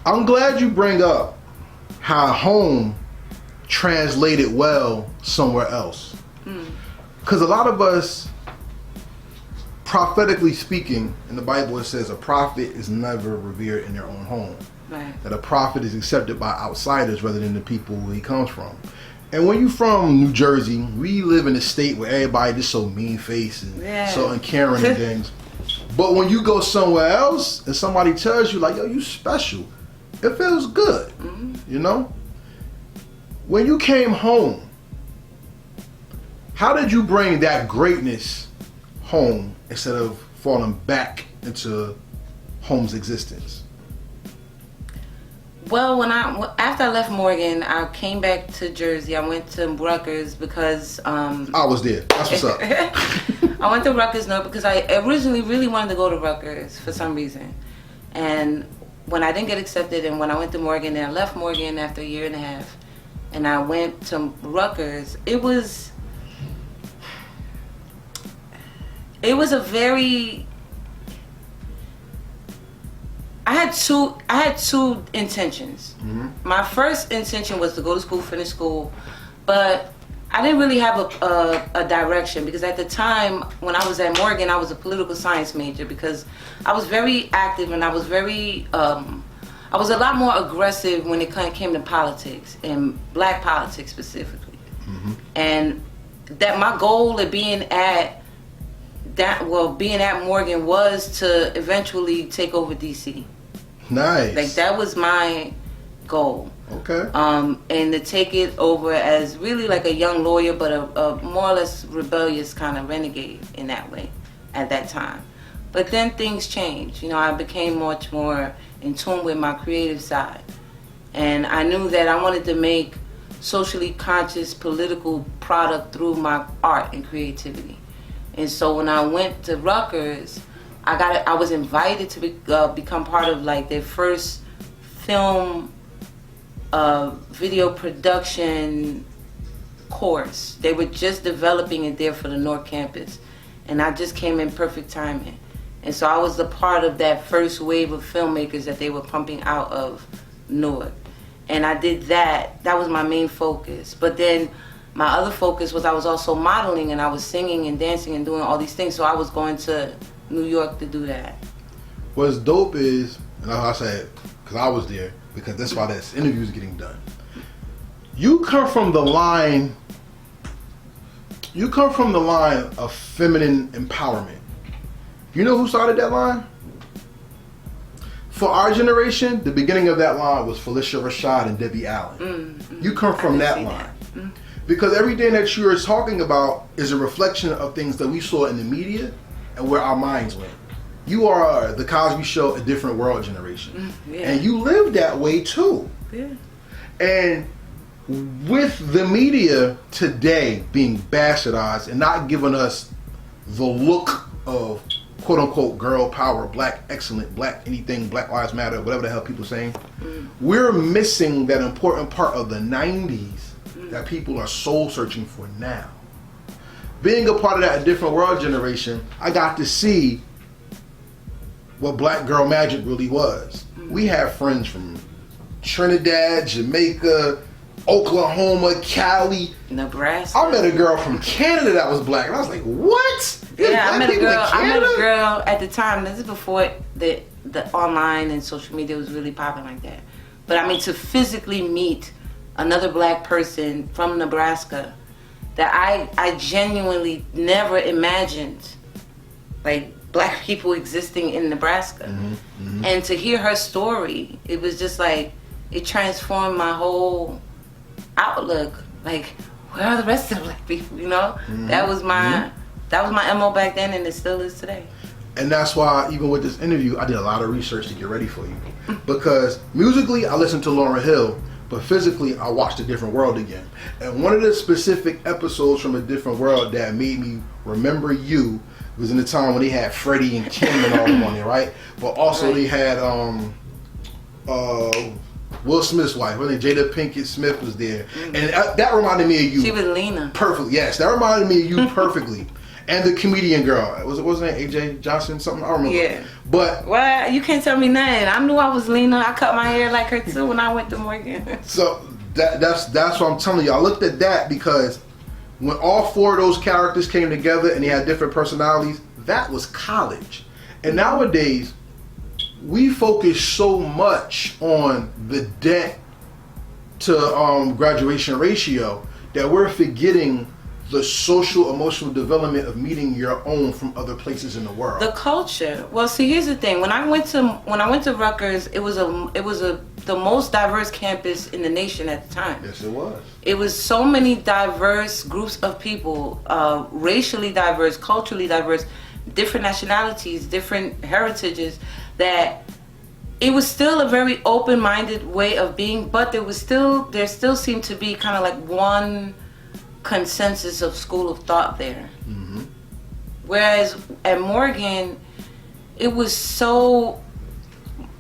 I'm glad you bring up how home translated well somewhere else. Because a lot of us, prophetically speaking, in the Bible it says a prophet is never revered in their own home. Right. That a prophet is accepted by outsiders rather than the people where he comes from. And when you from New Jersey, we live in a state where everybody just so mean-faced and so uncaring and things. But when you go somewhere else and somebody tells you like, yo, you special, it feels good, you know? When you came home, how did you bring that greatness home instead of falling back into home's existence? Well, after I left Morgan, I came back to Jersey. I went to Rutgers because I was there. That's what's up. I went to Rutgers because I originally really wanted to go to Rutgers for some reason, and when I didn't get accepted, and when I went to Morgan, and I left Morgan after a year and a half, and I went to Rutgers, it was a very, I had two intentions. My first intention was to go to school, finish school, but I didn't really have a direction, because at the time when I was at Morgan, I was a political science major, because I was very active and I was very, I was a lot more aggressive when it came to politics, and black politics specifically. And that my goal of being at Morgan was to eventually take over DC. Nice. Like, that was my goal. Okay. And to take it over as really like a young lawyer, but a more or less rebellious kind of renegade in that way at that time. But then things changed. You know, I became much more in tune with my creative side. And I knew that I wanted to make socially conscious political product through my art and creativity. And so when I went to Rutgers, I was invited to become part of like their first film video production course. They were just developing it there for the North Campus, and I just came in perfect timing. And so I was a part of that first wave of filmmakers that they were pumping out of Newark. And I did that. That was my main focus. But then my other focus was I was also modeling, and I was singing and dancing and doing all these things. So I was going to New York to do that. What's dope is, and I said, because I was there, because that's why this interview is getting done. You come from the line of feminine empowerment. You know who started that line? For our generation, the beginning of that line was Felicia Rashad and Debbie Allen. You come from that line. Because everything that you're talking about is a reflection of things that we saw in the media and where our minds went. You are the Cosby Show, a different world generation. And you live that way too. And with the media today being bastardized and not giving us the look of quote unquote girl power, black excellent, black anything, Black Lives Matter, whatever the hell people saying, we're missing that important part of the 90s that people are soul searching for now. Being a part of that different world generation, I got to see what black girl magic really was. We have friends from Trinidad, Jamaica, Oklahoma, Cali, Nebraska. I met a girl from Canada that was black, and I was like, what? I met a girl at the time. This is before the online and social media was really popping like that. But I mean, to physically meet another black person from Nebraska that I genuinely never imagined, like, black people existing in Nebraska. And to hear her story, it was just like, it transformed my whole outlook. Like, where are the rest of the black people, you know? That was my MO back then, and it still is today. And that's why, even with this interview, I did a lot of research to get ready for you. Because musically, I listened to Lauryn Hill, but physically, I watched A Different World again. And one of the specific episodes from A Different World that made me remember you was in the time when they had Freddie and Kim and all them on there, right? But also they had Will Smith's wife, I think Jada Pinkett Smith was there. And that reminded me of you. She was Lena. Perfectly, yes. That reminded me of you perfectly. And the comedian girl, was her name AJ Johnson? Something I don't remember. Yeah. But well, you can't tell me nothing. I knew I was Lena. I cut my hair like her too when I went to Morgan. So that's what I'm telling you. I looked at that because when all four of those characters came together and they had different personalities, that was college. And nowadays, we focus so much on the debt to graduation ratio that we're forgetting the social emotional development of meeting your own from other places in the world. The culture. Well, see, here's the thing. When I went to Rutgers, it was the most diverse campus in the nation at the time. Yes, it was. It was so many diverse groups of people, racially diverse, culturally diverse, different nationalities, different heritages, that it was still a very open-minded way of being, but there still seemed to be kind of like one consensus of school of thought there. Mm-hmm. Whereas at Morgan, it was so.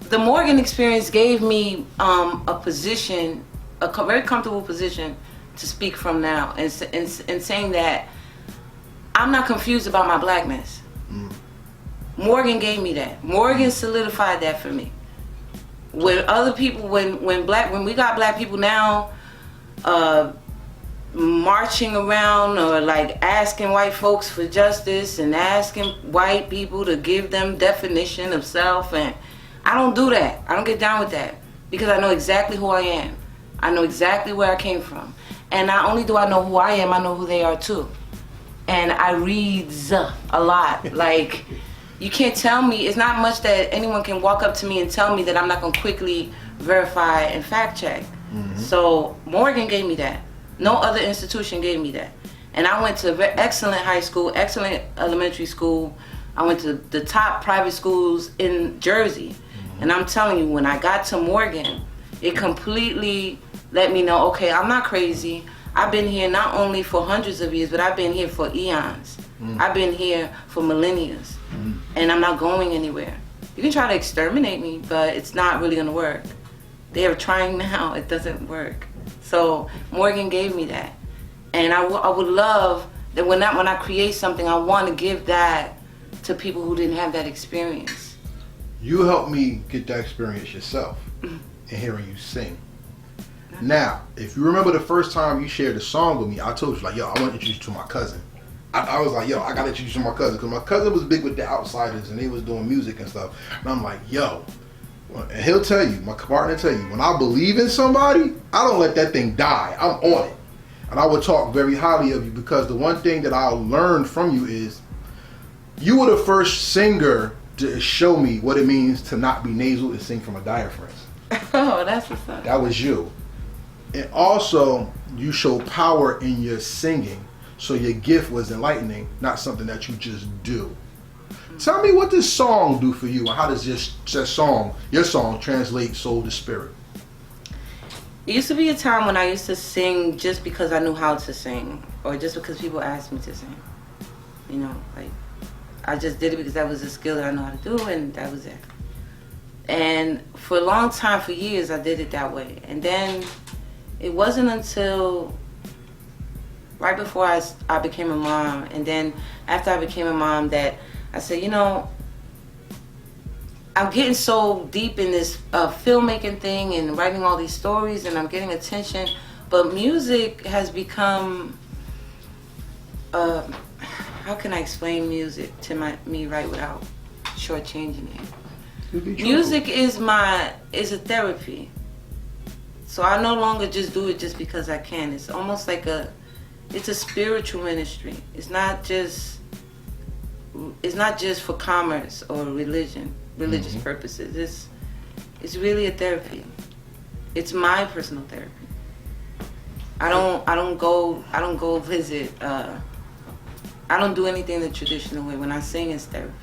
The Morgan experience gave me a position, a very comfortable position to speak from now, and saying that I'm not confused about my blackness. Mm. Morgan gave me that. Morgan solidified that for me. When other people, when we got black people now marching around or like asking white folks for justice and asking white people to give them definition of self, and I don't do that. I don't get down with that because I know exactly who I am. I know exactly where I came from, and not only do I know who I am, I know who they are too. And I read a lot. Like, you can't tell me, it's not much that anyone can walk up to me and tell me that I'm not going to quickly verify and fact check. Mm-hmm. So Morgan gave me that. No other institution gave me that. And I went to excellent high school, excellent elementary school. I went to the top private schools in Jersey. Mm-hmm. And I'm telling you, when I got to Morgan, it completely let me know, okay, I'm not crazy. I've been here not only for hundreds of years, but I've been here for eons. Mm-hmm. I've been here for millennia. Mm-hmm. And I'm not going anywhere. You can try to exterminate me, but it's not really going to work. They are trying now. It doesn't work. So Morgan gave me that. And I would love that when I create something, I want to give that to people who didn't have that experience. You helped me get that experience yourself in hearing you sing. Now, if you remember the first time you shared a song with me, I told you, like, yo, I want to introduce you to my cousin. I was like, yo, I got to introduce you to my cousin, because my cousin was big with the Outsiders, and they was doing music and stuff. And I'm like, yo, and he'll tell you, my partner tell you, when I believe in somebody, I don't let that thing die. I'm on it. And I would talk very highly of you, because the one thing that I learned from you is you were the first singer to show me what it means to not be nasal and sing from a diaphragm. Oh, that's what's up. That was you. And also, you show power in your singing. So your gift was enlightening, not something that you just do. Tell me what this song do for you, and how does your song translate soul to spirit? It used to be a time when I used to sing just because I knew how to sing, or just because people asked me to sing. You know, like, I just did it because that was a skill that I know how to do, and that was it. And for a long time, for years, I did it that way. And then it wasn't until right before I became a mom, and then after I became a mom, that I said, you know, I'm getting so deep in this filmmaking thing and writing all these stories, and I'm getting attention, but music has become, how can I explain music to me right without shortchanging it? Music is a therapy. So I no longer just do it just because I can. It's almost like it's a spiritual ministry. It's not just for commerce or religious mm-hmm. purposes. It's really a therapy. It's my personal therapy. I don't go visit. I don't do anything the traditional way. When I sing, it's therapy.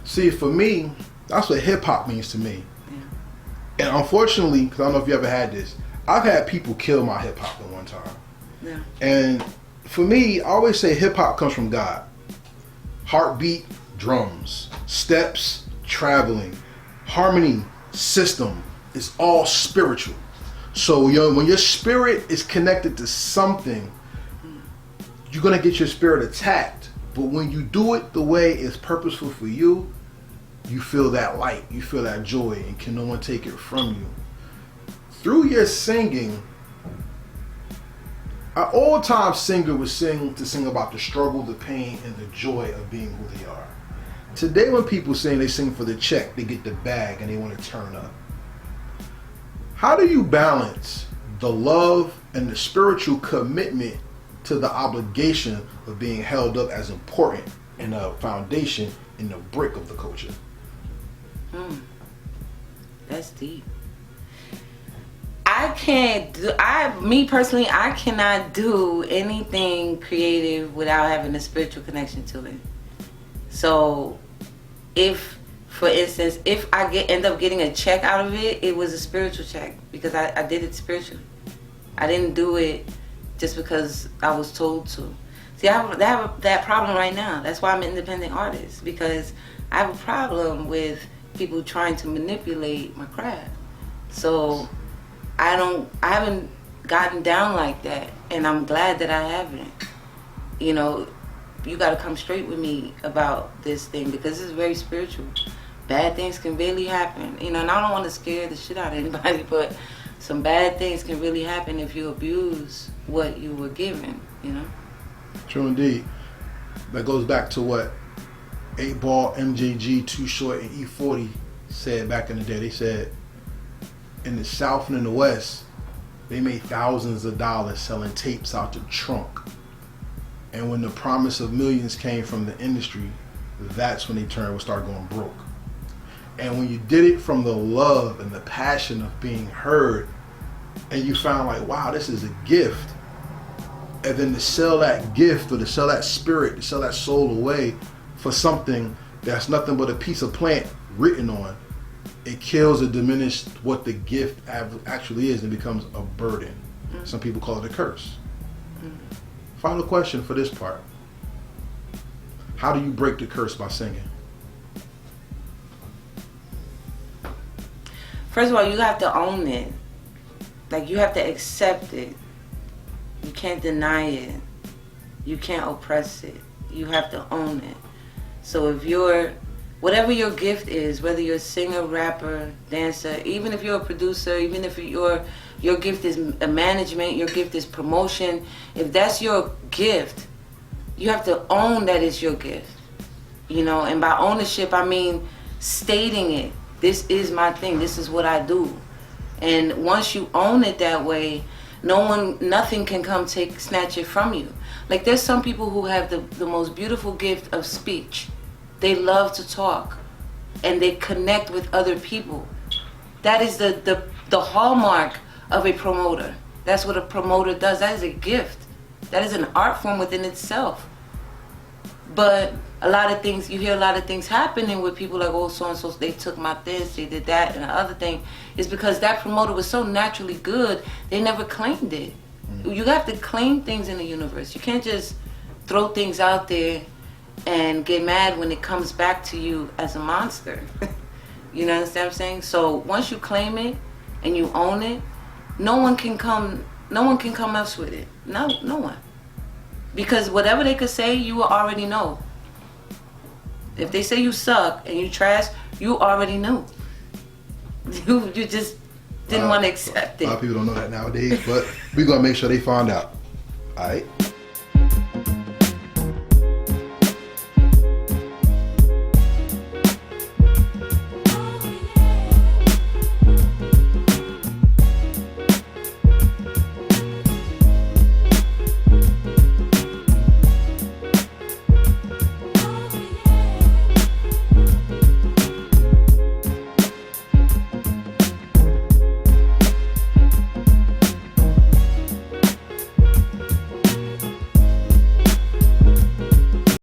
See, for me, that's what hip hop means to me. Yeah. And unfortunately, because I don't know if you ever had this, I've had people kill my hip hop at one time. Yeah. And for me, I always say hip hop comes from God. Heartbeat, drums, steps, traveling, harmony, system, is all spiritual. So when your spirit is connected to something, you're gonna get your spirit attacked But when you do it the way it's purposeful for you, you feel that light, you feel that joy, and can no one take it from you. Through your singing, an old-time singer would sing about the struggle, the pain, and the joy of being who they are. Today when people sing, they sing for the check, they get the bag, and they want to turn up. How do you balance the love and the spiritual commitment to the obligation of being held up as important and a foundation and a brick of the culture? That's deep. Me personally, I cannot do anything creative without having a spiritual connection to it. So if, for instance, if I end up getting a check out of it, it was a spiritual check because I did it spiritually. I didn't do it just because I was told to. See, I have that problem right now. That's why I'm an independent artist, because I have a problem with people trying to manipulate my craft. So I haven't gotten down like that, and I'm glad that I haven't. You know, you got to come straight with me about this thing because it's very spiritual. Bad things can really happen. You know, and I don't want to scare the shit out of anybody, but some bad things can really happen if you abuse what you were given, you know? True indeed. That goes back to what 8Ball, MJG, Too Short, and E40 said back in the day. They said in the South and in the West, they made thousands of dollars selling tapes out the trunk. And when the promise of millions came from the industry, that's when they started going broke. And when you did it from the love and the passion of being heard, and you found like, wow, this is a gift, and then to sell that gift or to sell that spirit, to sell that soul away for something that's nothing but a piece of plant written on, it kills or diminishes what the gift actually is and becomes a burden. Some people call it a curse. Final question for this part. How do you break the curse by singing? First of all, you have to own it. Like, you have to accept it. You can't deny it. You can't oppress it. You have to own it. So if whatever your gift is, whether you're a singer, rapper, dancer, even if you're a producer, even if your gift is a management, your gift is promotion, if that's your gift, you have to own that it's your gift. You know, and by ownership, I mean stating it. This is my thing. This is what I do. And once you own it that way, nothing can come snatch it from you. Like, there's some people who have the most beautiful gift of speech. They love to talk and they connect with other people. That is the hallmark of a promoter. That's what a promoter does. That is a gift. That is an art form within itself. But you hear a lot of things happening with people like, oh, so-and-so, they took my this, they did that, and the other thing is because that promoter was so naturally good, they never claimed it. You have to claim things in the universe. You can't just throw things out there and get mad when it comes back to you as a monster. You know what I'm saying? So once you claim it and you own it, no one can come else with it. No one. Because whatever they could say, you will already know. If they say you suck and you trash, you already knew. You just didn't want to accept it. A lot of people don't know that nowadays, but we're going to make sure they find out. All right?